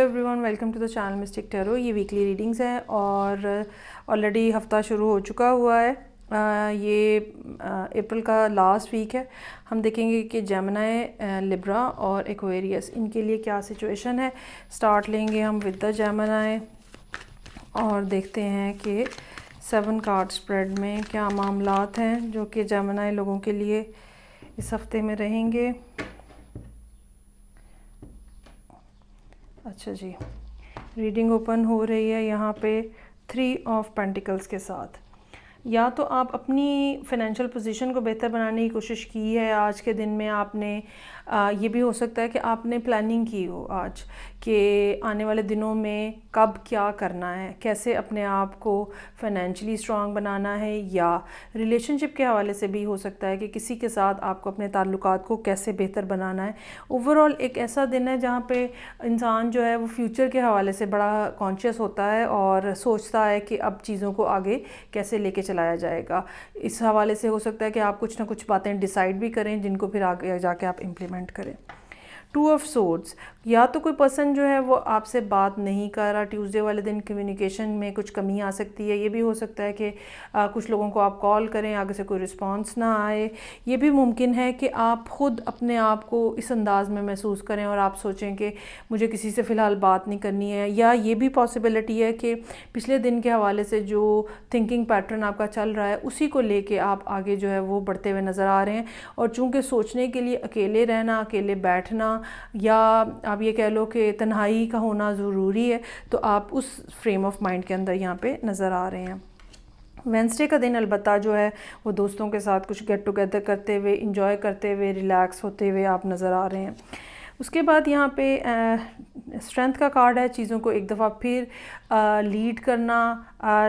Hello everyone, welcome to the channel mystic tarot. ये weekly readings हैं और already हफ्ता शुरू हो चुका हुआ है। ये अप्रैल का लास्ट वीक है। हम देखेंगे कि जेमिनी, लिब्रा और एक्वेरियस इनके लिए क्या सिचुएशन है। स्टार्ट लेंगे हम विद द जेमिनी और देखते हैं कि 7 कार्ड स्प्रेड में क्या मामलात हैं जो कि जेमिनी लोगों के लिए इस हफ्ते में रहेंगे। अच्छा जी, रीडिंग ओपन हो रही है यहाँ पे 3 ऑफ पेंटिकल्स के साथ। या तो आप अपनी फाइनेंशियल पोजीशन को बेहतर बनाने की कोशिश की है आज के दिन में। आपने ये भी हो सकता है कि आपने प्लानिंग की हो आज कि आने वाले दिनों में कब क्या करना है, कैसे अपने आप को फाइनेंशियली स्ट्रांग बनाना है, या रिलेशनशिप के हवाले से भी हो सकता है कि किसी के साथ आपको अपने ताल्लुकात को कैसे बेहतर बनाना है। ओवरऑल एक ऐसा दिन है जहाँ पे इंसान जो है वो फ्यूचर के हवाले से बड़ा कॉन्शियस होता है और सोचता है कि अब चीज़ों को आगे कैसे लेके चलाया जाएगा। इस हवाले से हो सकता है कि आप कुछ ना कुछ बातें डिसाइड भी करें जिनको फिर आगे जाके आप इम्प्लीमेंट करें। 2 ऑफ सोर्ड्स, या तो कोई पर्सन जो है वो आपसे बात नहीं कर रहा। ट्यूसडे वाले दिन कम्युनिकेशन में कुछ कमी आ सकती है। ये भी हो सकता है कि कुछ लोगों को आप कॉल करें, आगे से कोई रिस्पांस ना आए। ये भी मुमकिन है कि आप ख़ुद अपने आप को इस अंदाज में महसूस करें और आप सोचें कि मुझे किसी से फ़िलहाल बात नहीं करनी है। या ये भी पॉसिबिलिटी है कि पिछले दिन के हवाले से जो थिंकिंग पैटर्न आपका चल रहा है उसी को लेके आप आगे जो है वो बढ़ते हुए नज़र आ रहे हैं। और चूँकि सोचने के लिए अकेले रहना, अकेले बैठना, या आप ये कह लो कि तन्हाई का होना ज़रूरी है, तो आप उस फ्रेम ऑफ माइंड के अंदर यहाँ पे नज़र आ रहे हैं। वेंसडे का दिन अलबत्ता जो है वो दोस्तों के साथ कुछ गेट टुगेदर करते हुए, इंजॉय करते हुए, रिलैक्स होते हुए आप नज़र आ रहे हैं। उसके बाद यहाँ पे स्ट्रेंथ का कार्ड है। चीज़ों को एक दफ़ा फिर लीड करना,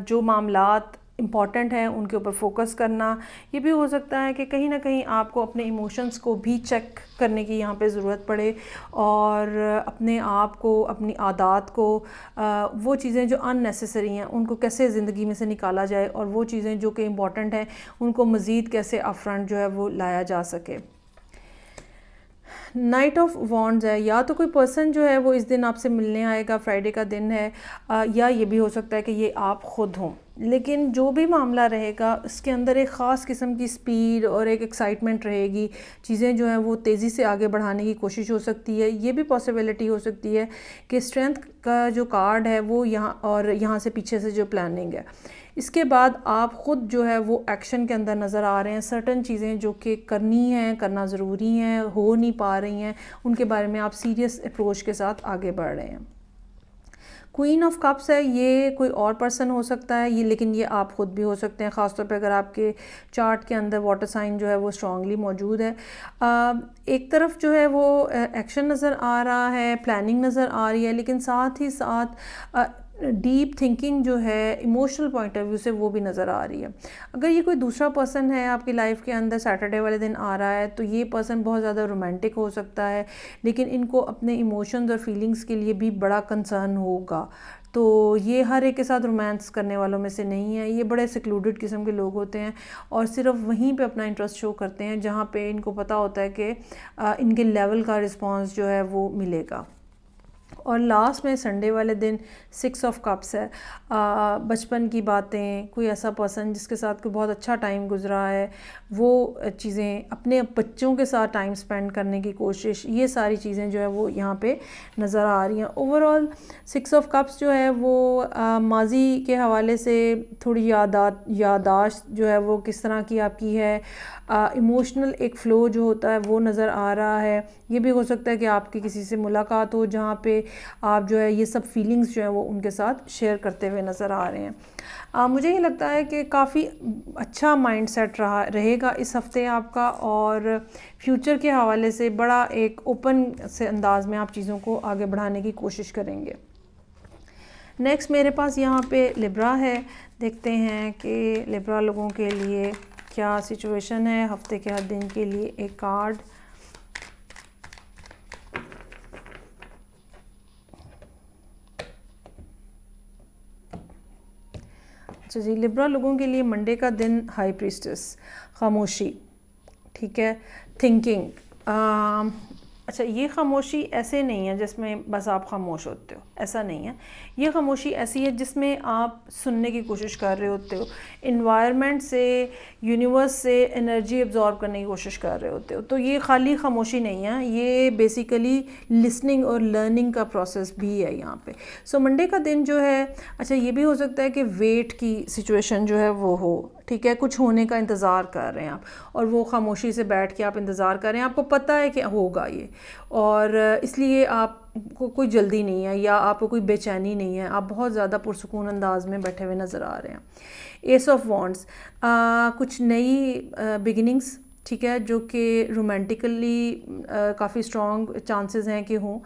जो मामलात इम्पॉर्टेंट हैं उनके ऊपर फोकस करना। ये भी हो सकता है कि कहीं ना कहीं आपको अपने इमोशंस को भी चेक करने की यहाँ पे ज़रूरत पड़े और अपने आप को, अपनी आदत को, वो चीज़ें जो अननेसेसरी हैं उनको कैसे ज़िंदगी में से निकाला जाए और वो चीज़ें जो कि इम्पॉर्टेंट हैं उनको मज़ीद कैसे अपफ्रंट जो है वो लाया जा सके। नाइट ऑफ वॉन्ड्स है। या तो कोई पर्सन जो है वो इस दिन आपसे मिलने आएगा, फ्राइडे का दिन है, या ये भी हो सकता है कि ये आप ख़ुद हों। लेकिन जो भी मामला रहेगा उसके अंदर एक ख़ास किस्म की स्पीड और एक एक्साइटमेंट रहेगी। चीज़ें जो हैं वो तेज़ी से आगे बढ़ाने की कोशिश हो सकती है। ये भी पॉसिबिलिटी हो सकती है कि स्ट्रेंथ का जो कार्ड है वो यहाँ और यहाँ से पीछे से जो प्लानिंग है, इसके बाद आप ख़ुद जो है वो एक्शन के अंदर नज़र आ रहे हैं। सर्टन चीज़ें जो कि करनी हैं, करना ज़रूरी हैं, हो नहीं पा रही हैं, उनके बारे में आप सीरियस अप्रोच के साथ आगे बढ़ रहे हैं। क्वीन ऑफ कप्स है। ये कोई और पर्सन हो सकता है ये, लेकिन ये आप ख़ुद भी हो सकते हैं, ख़ासतौर पे अगर आपके चार्ट के अंदर वाटर साइन जो है वो स्ट्रांगली मौजूद है। एक तरफ जो है वो एक्शन नज़र आ रहा है, प्लानिंग नज़र आ रही है, लेकिन साथ ही साथ डीप थिंकिंग जो है इमोशनल पॉइंट ऑफ व्यू से वो भी नज़र आ रही है। अगर ये कोई दूसरा पर्सन है आपकी लाइफ के अंदर, सैटरडे वाले दिन आ रहा है, तो ये पर्सन बहुत ज़्यादा रोमांटिक हो सकता है, लेकिन इनको अपने इमोशंस और फीलिंग्स के लिए भी बड़ा कंसर्न होगा। तो ये हर एक के साथ रोमांस करने वालों में से नहीं है। ये बड़े सिक्लूडेड किस्म के लोग होते हैं और सिर्फ वहीं पे अपना इंटरेस्ट शो करते हैं जहाँ पे इनको पता होता है कि इनके लेवल का रिस्पांस जो है वो मिलेगा। और लास्ट में संडे वाले दिन 6 ऑफ कप्स है। बचपन की बातें, कोई ऐसा पर्सन जिसके साथ कोई बहुत अच्छा टाइम गुजरा है, वो चीज़ें, अपने बच्चों के साथ टाइम स्पेंड करने की कोशिश, ये सारी चीज़ें जो है वो यहाँ पे नज़र आ रही हैं। ओवरऑल 6 ऑफ कप्स जो है वो माजी के हवाले से थोड़ी यादाश्त जो है वो किस तरह की आपकी है, इमोशनल एक फ़्लो जो होता है वो नज़र आ रहा है। ये भी हो सकता है कि आपकी किसी से मुलाकात हो जहाँ पे आप जो है ये सब फीलिंग्स जो है वो उनके साथ शेयर करते हुए नज़र आ रहे हैं। मुझे ये लगता है कि काफ़ी अच्छा माइंडसेट रहेगा इस हफ्ते आपका, और फ्यूचर के हवाले से बड़ा एक ओपन से अंदाज में आप चीज़ों को आगे बढ़ाने की कोशिश करेंगे। नेक्स्ट मेरे पास यहाँ पे लिब्रा है। देखते हैं कि लिब्रा लोगों के लिए क्या सिचुएशन है हफ्ते के हर दिन के लिए। एक कार्ड, अच्छा जी, लिब्रा लोगों के लिए मंडे का दिन हाई प्रीस्टेस, खामोशी, ठीक है, थिंकिंग, अच्छा, ये खामोशी ऐसे नहीं है जिसमें बस आप खामोश होते हो, ऐसा नहीं है। ये खामोशी ऐसी है जिसमें आप सुनने की कोशिश कर रहे होते हो, इन्वायरमेंट से, यूनिवर्स से एनर्जी एब्जॉर्ब करने की कोशिश कर रहे होते हो। तो ये खाली खामोशी नहीं है, ये बेसिकली लिसनिंग और लर्निंग का प्रोसेस भी है यहाँ पे। सो मंडे का दिन जो है, अच्छा ये भी हो सकता है कि वेट की सिचुएशन जो है वो हो, ठीक है, कुछ होने का इंतज़ार कर रहे हैं आप, और वो खामोशी से बैठ के आप इंतज़ार कर रहे हैं, आपको पता है कि होगा ये, और इसलिए आपको कोई जल्दी नहीं है या आपको कोई बेचैनी नहीं है, आप बहुत ज़्यादा पुरसुकून अंदाज में बैठे हुए नज़र आ रहे हैं। एस ऑफ वॉन्ड्स, कुछ नई बिगिनिंग्स, ठीक है, जो कि रोमांटिकली काफ़ी स्ट्रॉन्ग चांसेस हैं कि हों।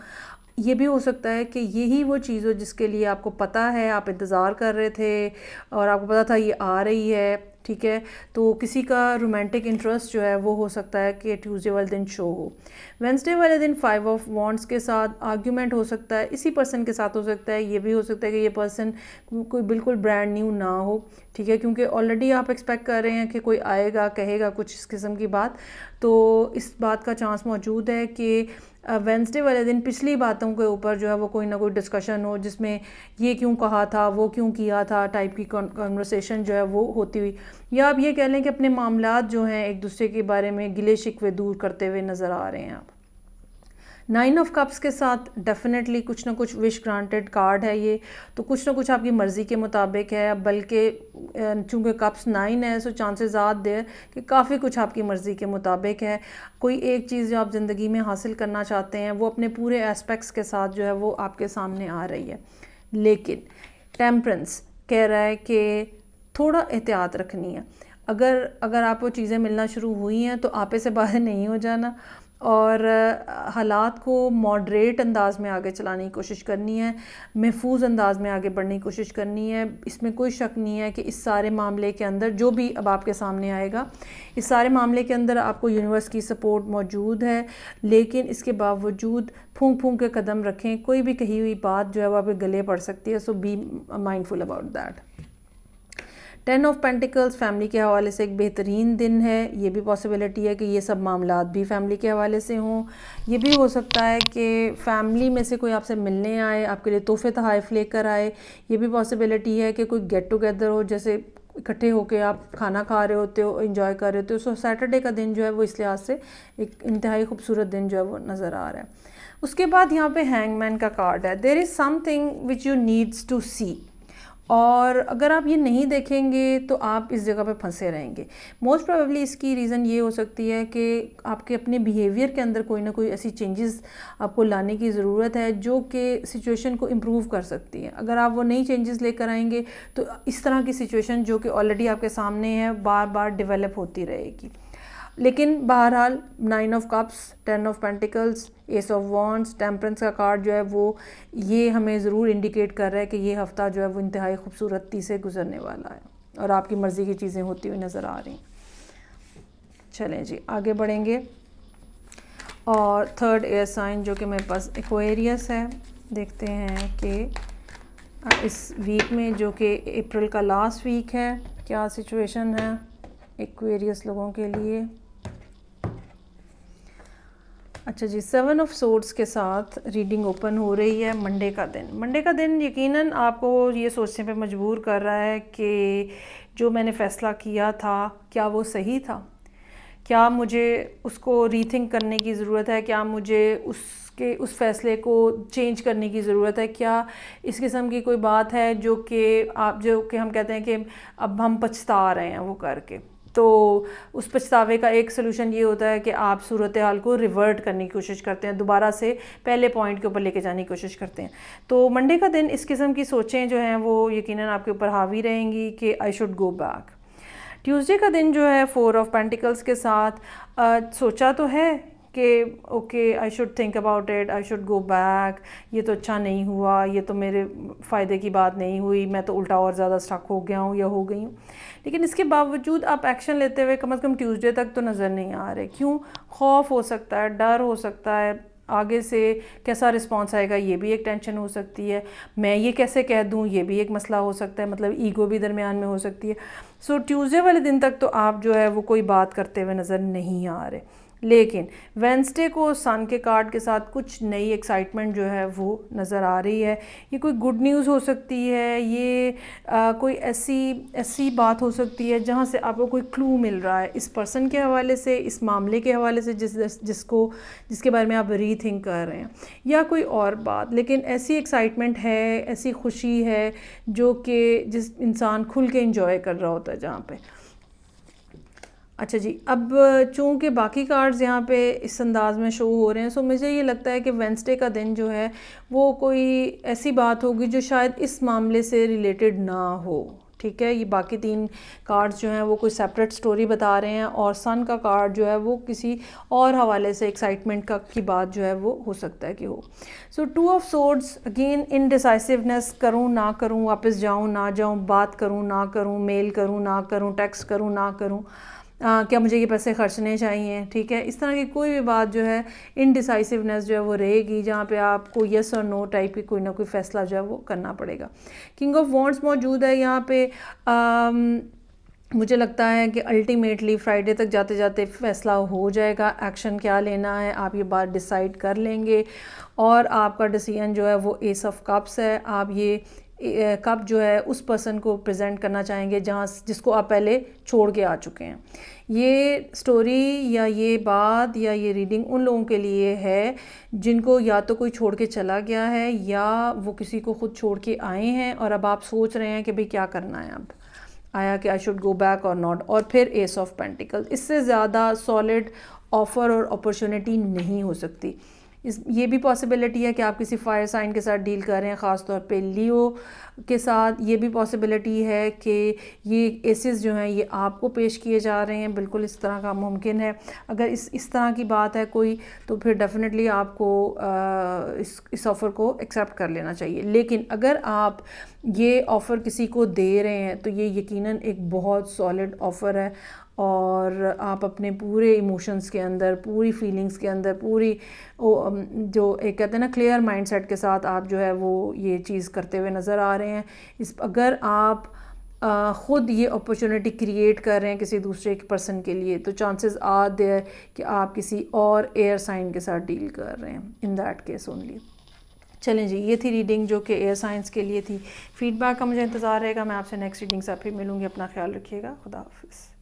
ये भी हो सकता है कि यही वो चीज़ हो जिसके लिए आपको पता है, आप इंतज़ार कर रहे थे और आपको पता था ये आ रही है, ठीक है। तो किसी का रोमांटिक इंटरेस्ट जो है वो हो सकता है कि ट्यूसडे वाले दिन शो हो। वेंसडे वाले दिन 5 ऑफ वॉन्ड्स के साथ आर्ग्यूमेंट हो सकता है, इसी पर्सन के साथ हो सकता है। ये भी हो सकता है कि ये पर्सन कोई बिल्कुल ब्रांड न्यू ना हो, ठीक है, क्योंकि ऑलरेडी आप एक्सपेक्ट कर रहे हैं कि कोई आएगा, कहेगा कुछ इस किस्म की बात। तो इस बात का चांस मौजूद है कि वेंसडे वाले दिन पिछली बातों के ऊपर जो है वो कोई ना कोई डिस्कशन हो, जिसमें ये क्यों कहा था, वो क्यों किया था टाइप की कन्वर्सेशन जो है वो होती हुई, या आप ये कह लें कि अपने मामलात जो हैं एक दूसरे के बारे में गिले शिकवे दूर करते हुए नज़र आ रहे हैं आप। 9 ऑफ कप्स के साथ डेफिनेटली कुछ ना कुछ विश ग्रांटेड कार्ड है ये, तो कुछ ना कुछ आपकी मर्ज़ी के मुताबिक है, बल्कि चूँकि कप्स 9 है, सो चांसेस आर देयर कि काफ़ी कुछ आपकी मर्ज़ी के मुताबिक है। कोई एक चीज़ जो आप ज़िंदगी में हासिल करना चाहते हैं वो अपने पूरे एस्पेक्ट्स के साथ जो है वो आपके सामने आ रही है, लेकिन टेम्परेंस कह रहा है कि थोड़ा एहतियात रखनी है। अगर आपको चीज़ें मिलना शुरू हुई हैं तो आपे से बाहर नहीं हो जाना, और हालात को मॉडरेट अंदाज में आगे चलाने की कोशिश करनी है, महफूज अंदाज में आगे बढ़ने की कोशिश करनी है। इसमें कोई शक नहीं है कि इस सारे मामले के अंदर जो भी अब आपके सामने आएगा, इस सारे मामले के अंदर आपको यूनिवर्स की सपोर्ट मौजूद है, लेकिन इसके बावजूद फूंक फूंक के कदम रखें। कोई भी कही हुई बात जो है वो आपके गले पड़ सकती है, so be mindful about that. 10 of pentacles family के हवाले से एक बेहतरीन दिन है। ये भी पॉसिबिलिटी है कि ये सब मामलात भी फैमिली के हवाले से हों। ये भी हो सकता है कि फैमिली में से कोई आपसे मिलने आए, आपके लिए तोहफे तोहफ़ लेकर आए। ये भी पॉसिबिलिटी है कि कोई गेट टुगेदर हो, जैसे इकट्ठे होकर आप खाना खा रहे होते हो, एंजॉय कर रहे होते हो। सो सैटरडे का दिन जो है वो इस लिहाज से एक इंतहाई खूबसूरत दिन जो है वो नज़र आ रहा है। उसके बाद यहाँ पे हैंगमैन का कार्ड है। There is something which you needs to see, और अगर आप ये नहीं देखेंगे तो आप इस जगह पे फंसे रहेंगे। मोस्ट प्रोबेबली इसकी रीज़न ये हो सकती है कि आपके अपने बिहेवियर के अंदर कोई ना कोई ऐसी चेंजेस आपको लाने की ज़रूरत है जो कि सिचुएशन को इम्प्रूव कर सकती है। अगर आप वो नई चेंजेस लेकर आएंगे तो इस तरह की सिचुएशन जो कि ऑलरेडी आपके सामने है बार बार डेवलप होती रहेगी। लेकिन बहरहाल 9 of cups, 10 of pentacles, S of wands, temperance का कार्ड जो है वो ये हमें ज़रूर इंडिकेट कर रहा है कि ये हफ़्ता जो है वो इंतहाई खूबसूरती से गुजरने वाला है और आपकी मर्ज़ी की चीज़ें होती हुई नज़र आ रही हैं। चलें जी, आगे बढ़ेंगे। और थर्ड एयर साइन जो कि मेरे पास एक्वेरियस है, देखते हैं कि इस वीक में जो कि अप्रैल का लास्ट वीक है क्या सिचुएशन है एक्वेरियस लोगों के लिए। अच्छा जी, 7 ऑफ सोर्ड्स के साथ रीडिंग ओपन हो रही है। मंडे का दिन यकीनन आपको ये सोचने पे मजबूर कर रहा है कि जो मैंने फ़ैसला किया था क्या वो सही था, क्या मुझे उसको रीथिंक करने की ज़रूरत है, क्या मुझे उस फ़ैसले को चेंज करने की ज़रूरत है, क्या इस किस्म की कोई बात है जो कि हम कहते हैं कि अब हम पछता रहे हैं वो करके। तो उस पछतावे का एक सलूशन ये होता है कि आप सूरत हाल को रिवर्ट करने की कोशिश करते हैं, दोबारा से पहले पॉइंट के ऊपर लेके जाने की कोशिश करते हैं। तो मंडे का दिन इस किस्म की सोचें जो हैं वो यकीनन आपके ऊपर हावी रहेंगी कि I should go back. Tuesday का दिन जो है 4 ऑफ पेंटिकल्स के साथ सोचा तो है कि okay I should think about it, I should go back, ये तो अच्छा नहीं हुआ, ये तो मेरे फ़ायदे की बात नहीं हुई, मैं तो उल्टा और ज़्यादा स्टक हो गया हूँ या हो गई हूँ। लेकिन इसके बावजूद आप एक्शन लेते हुए कम से कम ट्यूसडे तक तो नज़र नहीं आ रहे। क्यों? खौफ हो सकता है, डर हो सकता है, आगे से कैसा रिस्पॉन्स आएगा ये भी एक टेंशन हो सकती है, मैं ये कैसे कह दूँ ये भी एक मसला हो सकता है, मतलब ईगो भी दरमियान में हो सकती है। सो ट्यूसडे वाले दिन तक तो आप जो है वो कोई बात करते हुए नज़र नहीं आ रहे। लेकिन वेंसडे को सन के कार्ड के साथ कुछ नई एक्साइटमेंट जो है वो नज़र आ रही है। ये कोई गुड न्यूज़ हो सकती है, ये कोई ऐसी बात हो सकती है जहाँ से आपको कोई क्लू मिल रहा है इस पर्सन के हवाले से, इस मामले के हवाले से जिसके बारे में आप रीथिंक कर रहे हैं, या कोई और बात। लेकिन ऐसी एक्साइटमेंट है, ऐसी खुशी है जो कि जिस इंसान खुल के इंजॉय कर रहा होता है जहाँ पे। अच्छा जी, अब चूँकि बाकी कार्ड्स यहाँ पे इस अंदाज़ में शो हो रहे हैं, सो मुझे ये लगता है कि वेंसडे का दिन जो है वो कोई ऐसी बात होगी जो शायद इस मामले से रिलेटेड ना हो। ठीक है, ये बाकी 3 कार्ड्स जो हैं वो कोई सेपरेट स्टोरी बता रहे हैं, और सन का कार्ड जो है वो किसी और हवाले से एक्साइटमेंट की बात जो है वो हो सकता है कि हो। सो 2 ऑफ सोर्ड्स, अगेन इनडिसाइसिवनेस, करूँ ना करूँ, वापस जाऊँ ना जाऊँ, बात करूँ ना करूँ, मेल करूँ ना करूँ, टेक्स्ट करूँ ना करूँ, क्या मुझे ये पैसे खर्चने चाहिए। ठीक है, इस तरह की कोई भी बात जो है, इनडिसाइसिवनेस जो है वो रहेगी, जहाँ पे आपको येस और नो टाइप की कोई ना कोई फ़ैसला जो है वो करना पड़ेगा। किंग ऑफ वॉन्ड्स मौजूद है यहाँ पे। मुझे लगता है कि अल्टीमेटली फ्राइडे तक जाते जाते फ़ैसला हो जाएगा, एक्शन क्या लेना है आप ये बात डिसाइड कर लेंगे, और आपका डिसीजन जो है वो एस ऑफ कप्स है। आप ये कप जो है उस पर्सन को प्रेजेंट करना चाहेंगे जिसको आप पहले छोड़ के आ चुके हैं। ये स्टोरी या ये बात या ये रीडिंग उन लोगों के लिए है जिनको या तो कोई छोड़ के चला गया है, या वो किसी को खुद छोड़ के आए हैं और अब आप सोच रहे हैं कि भाई क्या करना है, अब आया कि आई शुड गो बैक और नॉट, और फिर एस ऑफ पेंटिकल। इससे ज़्यादा सॉलिड ऑफ़र और अपॉर्चुनिटी नहीं हो सकती। ये भी पॉसिबिलिटी है कि आप किसी फायर साइन के साथ डील कर रहे हैं, ख़ास तौर पे लियो के साथ। ये भी पॉसिबिलिटी है कि ये एसेस जो हैं ये आपको पेश किए जा रहे हैं, बिल्कुल इस तरह का मुमकिन है। अगर इस तरह की बात है कोई, तो फिर डेफिनेटली आपको इस ऑफ़र को एक्सेप्ट कर लेना चाहिए। लेकिन अगर आप ये ऑफ़र किसी को दे रहे हैं तो ये यकीनन एक बहुत सॉलिड ऑफ़र है, और आप अपने पूरे इमोशंस के अंदर, पूरी फीलिंग्स के अंदर, पूरी जो एक कहते हैं ना क्लियर माइंडसेट के साथ आप जो है वो ये चीज़ करते हुए नज़र आ रहे हैं। अगर आप ख़ुद ये अपॉर्चुनिटी क्रिएट कर रहे हैं किसी दूसरे पर्सन के लिए, तो चांसेस आर देयर कि आप किसी और एयर साइन के साथ डील कर रहे हैं, इन दैट केस ओनली। चलें जी, ये थी रीडिंग जो कि एयर साइंस के लिए थी। फीडबैक का मुझे इंतज़ार रहेगा। मैं आपसे नेक्स्ट रीडिंग से फिर मिलूँगी। अपना ख्याल रखिएगा। खुदा हाफिज़।